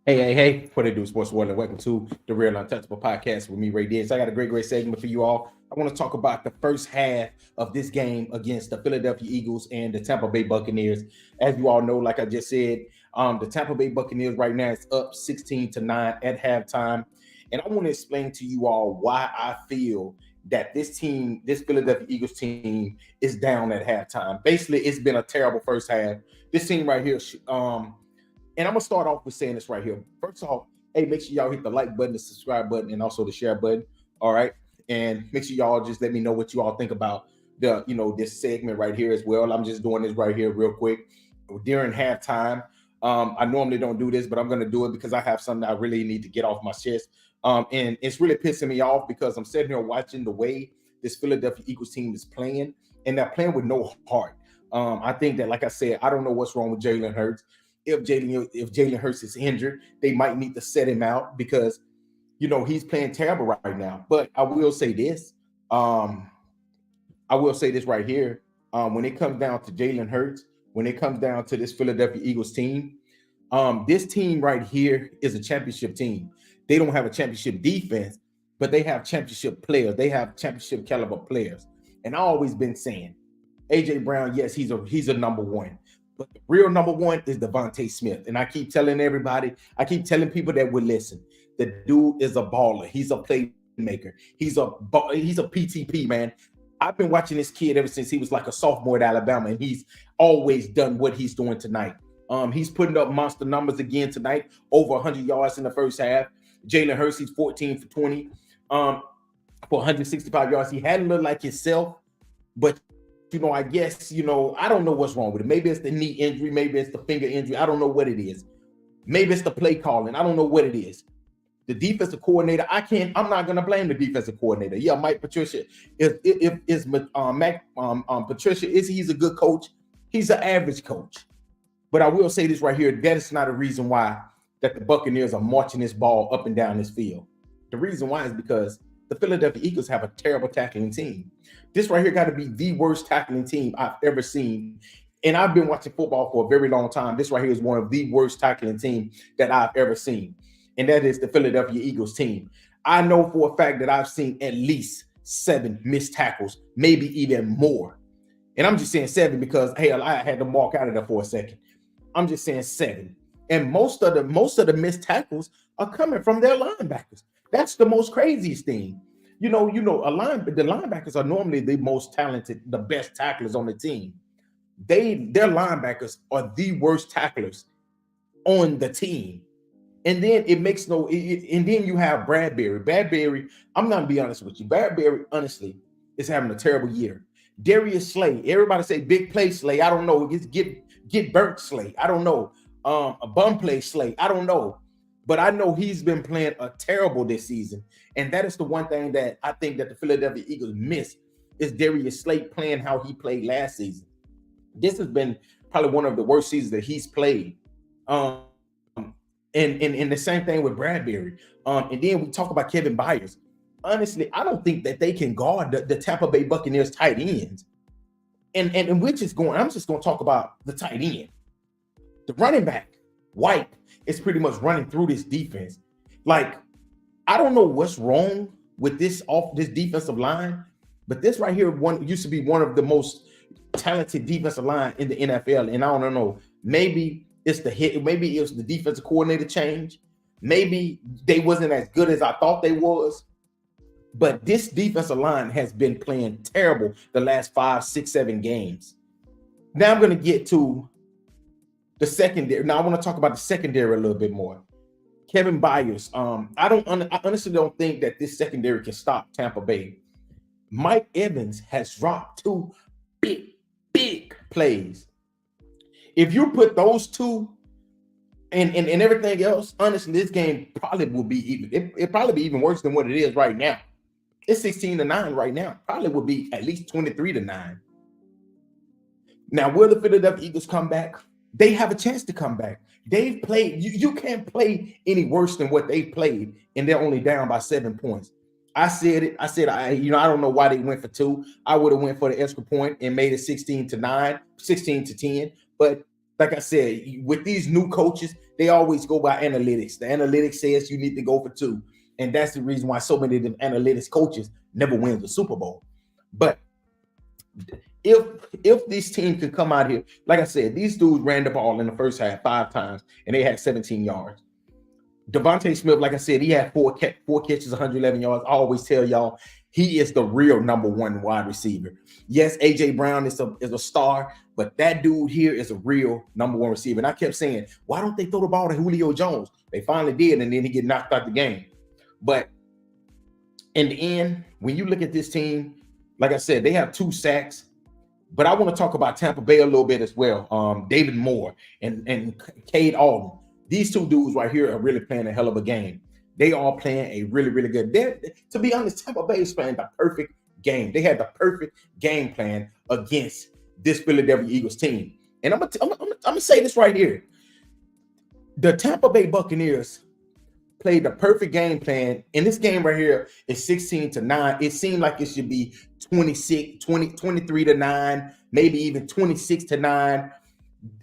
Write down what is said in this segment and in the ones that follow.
Hey, what they do, Sports World, and welcome to the Real Untouchable Podcast with me, Ray Diggs. I got a great segment for you all. I want to talk about the first half of this game against the Philadelphia Eagles and the Tampa Bay Buccaneers. As you all know, like I just said, the Tampa Bay Buccaneers right now is up 16-9 at halftime. And I want to explain to you all why I feel that this Philadelphia Eagles team, is down at halftime. Basically, it's been a terrible first half. This team right here, and I'm gonna start off with saying this right here. First off, hey, make sure y'all hit the like button, the subscribe button, and also the share button. All right, and make sure y'all just let me know what you all think about this segment right here as well. I'm just doing this right here real quick during halftime. I normally don't do this, but I'm gonna do it because I have something I really need to get off my chest. And it's really pissing me off because I'm sitting here watching the way this Philadelphia Eagles team is playing, and they're playing with no heart. I think that, like I said, I don't know what's wrong with Jalen Hurts. If Jalen Hurts is injured, they might need to set him out because he's playing terrible right now. But I will say this. I will say this right here. When it comes down to Jalen Hurts, when it comes down to this Philadelphia Eagles team, this team right here is a championship team. They don't have a championship defense, but they have championship players. They have championship caliber players. And I've always been saying, AJ Brown, yes, he's a number one. But the real number one is Devontae Smith. And I keep telling everybody, I keep telling people that would listen, the dude is a baller. He's a playmaker. He's a PTP, man. I've been watching this kid ever since he was like a sophomore at Alabama, and he's always done what he's doing tonight. He's putting up monster numbers again tonight, over 100 yards in the first half. Jalen Hurts, he's 14 for 20 for 165 yards. He hadn't looked like himself, but I guess, I don't know what's wrong with it. Maybe it's the knee injury. Maybe it's the finger injury. I don't know what it is. Maybe it's the play calling. I don't know what it is. The defensive coordinator, I'm not going to blame the defensive coordinator. Yeah, Mike Patricia, he's a good coach. He's an average coach. But I will say this right here. That is not a reason why that the Buccaneers are marching this ball up and down this field. The reason why is because the Philadelphia Eagles have a terrible tackling team. This right here got to be the worst tackling team I've ever seen. And I've been watching football for a very long time. This right here is one of the worst tackling teams that I've ever seen. And that is the Philadelphia Eagles team. I know for a fact that I've seen at least 7 missed tackles, maybe even more. And I'm just saying 7 because, hey, I had to mark out of there for a second. I'm just saying 7. And most of the missed tackles are coming from their linebackers. That's the most craziest thing. The linebackers are normally the most talented, the best tacklers on the team. Their linebackers are the worst tacklers on the team. And then and then you have Bradbury. Bradbury, I'm not gonna be honest with you. Bradbury, honestly, is having a terrible year. Darius Slay, everybody say big play Slay. I don't know. Get burnt Slay. I don't know. A bum play Slay. I don't know. But I know he's been playing a terrible this season. And that is the one thing that I think that the Philadelphia Eagles missed is Darius Slay playing how he played last season. This has been probably one of the worst seasons that he's played. And the same thing with Bradbury. And then we talk about Kevin Byers. Honestly, I don't think that they can guard the Tampa Bay Buccaneers tight ends. And I'm just going to talk about the tight end. The running back, White, is pretty much running through this defense. Like, I don't know what's wrong with this defensive line, but this right here used to be one of the most talented defensive line in the NFL. And I don't know, maybe it's the defensive coordinator change. Maybe they wasn't as good as I thought they was. But this defensive line has been playing terrible the last 5, 6, 7 games. Now I'm going to get to the secondary. Now I want to talk about the secondary a little bit more. Kevin Byers. I honestly don't think that this secondary can stop Tampa Bay. Mike Evans has dropped 2 big plays. If you put those 2 and everything else, honestly, this game probably will be even. It probably be even worse than what it is right now. It's 16-9 right now. Probably will be at least 23-9. Now, will the Philadelphia Eagles come back? They have a chance to come back. They've played. You can't play any worse than what they played, and they're only down by 7 points. I said it. I don't know why they went for 2. I would have went for the extra point and made it 16-9, 16-10. But like I said, with these new coaches, they always go by analytics. The analytics says you need to go for 2. And that's the reason why so many of them analytics coaches never win the Super Bowl. But if this team can come out here, like I said, these dudes ran the ball in the first half 5 times and they had 17 yards. Devontae Smith, like I said, he had 4 catches, 111 yards. I always tell y'all, he is the real number 1 wide receiver. Yes, AJ Brown is a star, but that dude here is a real number 1 receiver. And I kept saying, why don't they throw the ball to Julio Jones? They finally did, and then he get knocked out the game. But in the end, when you look at this team, like I said, they have 2 sacks. But I want to talk about Tampa Bay a little bit as well. David Moore and Cade Alden. These 2 dudes right here are really playing a hell of a game. They are playing a really, really good. To be honest, Tampa Bay is playing the perfect game. They had the perfect game plan against this Philadelphia Eagles team. And I'm gonna say this right here. The Tampa Bay Buccaneers played the perfect game plan. And this game right here is 16-9. It seemed like it should be 23-9, maybe even 26-9.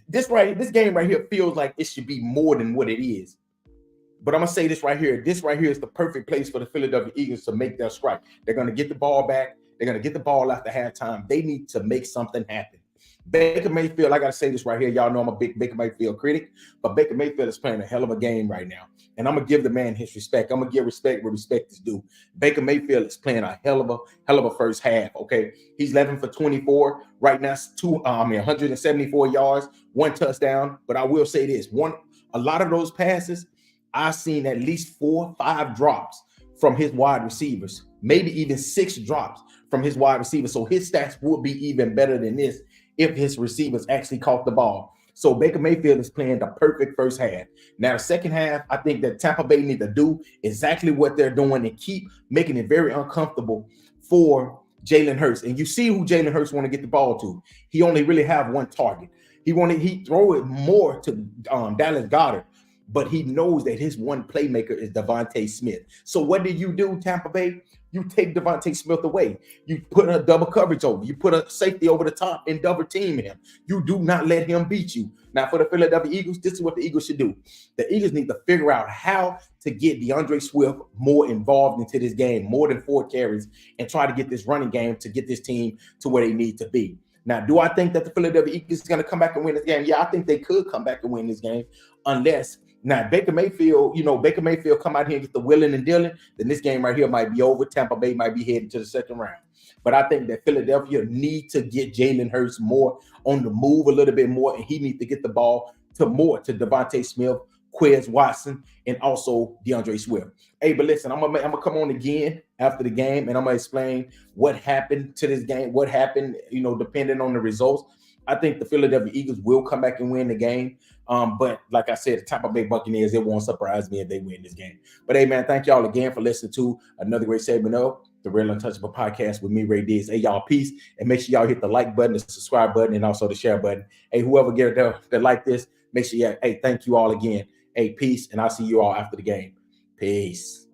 This game right here feels like it should be more than what it is. But I'm gonna say this right here. This right here is the perfect place for the Philadelphia Eagles to make their strike. They're gonna get the ball back. They're gonna get the ball after halftime. They need to make something happen. Baker Mayfield, I gotta say this right here. Y'all know I'm a big Baker Mayfield critic, but Baker Mayfield is playing a hell of a game right now. And I'm gonna give the man his respect. I'm gonna give respect where respect is due. Baker Mayfield is playing a hell of a first half. Okay, he's 11 for 24 right now. 174 yards, 1 touchdown. But I will say this: a lot of those passes, I've seen at least 4 or 5 drops from his wide receivers, maybe even 6 drops from his wide receivers. So his stats would be even better than this if his receivers actually caught the ball. So Baker Mayfield is playing the perfect first half. Now, the second half, I think that Tampa Bay need to do exactly what they're doing and keep making it very uncomfortable for Jalen Hurts. And you see who Jalen Hurts want to get the ball to. He only really have one target. He throw it more to Dallas Goedert, but he knows that his one playmaker is Devontae Smith. So what do, Tampa Bay? You take Devontae Smith away. You put a double coverage over. You put a safety over the top and double team him. You do not let him beat you. Now, for the Philadelphia Eagles, this is what the Eagles should do. The Eagles need to figure out how to get DeAndre Swift more involved into this game, more than 4 carries, and try to get this running game to get this team to where they need to be. Now, do I think that the Philadelphia Eagles is going to come back and win this game? Yeah, I think they could come back and win this game unless now Baker Mayfield come out here and get the willing and dealing, then this game right here might be over. Tampa Bay might be heading to the second round. But I think that Philadelphia need to get Jalen Hurts more on the move a little bit more, and he needs to get the ball to Devontae Smith, Quez Watson, and also DeAndre Swift. Hey, but listen, I'm gonna come on again after the game, and I'm gonna explain what happened to this game, what happened, depending on the results. I think the Philadelphia Eagles will come back and win the game. But like I said, the Tampa Bay Buccaneers, it won't surprise me if they win this game. But hey, man, thank y'all again for listening to another great segment of the Real Untouchable Podcast with me, Ray Diggs. Hey, y'all, peace. And make sure y'all hit the like button, the subscribe button, and also the share button. Hey, whoever get there that like this, make sure hey, thank you all again. Hey, peace. And I'll see you all after the game. Peace.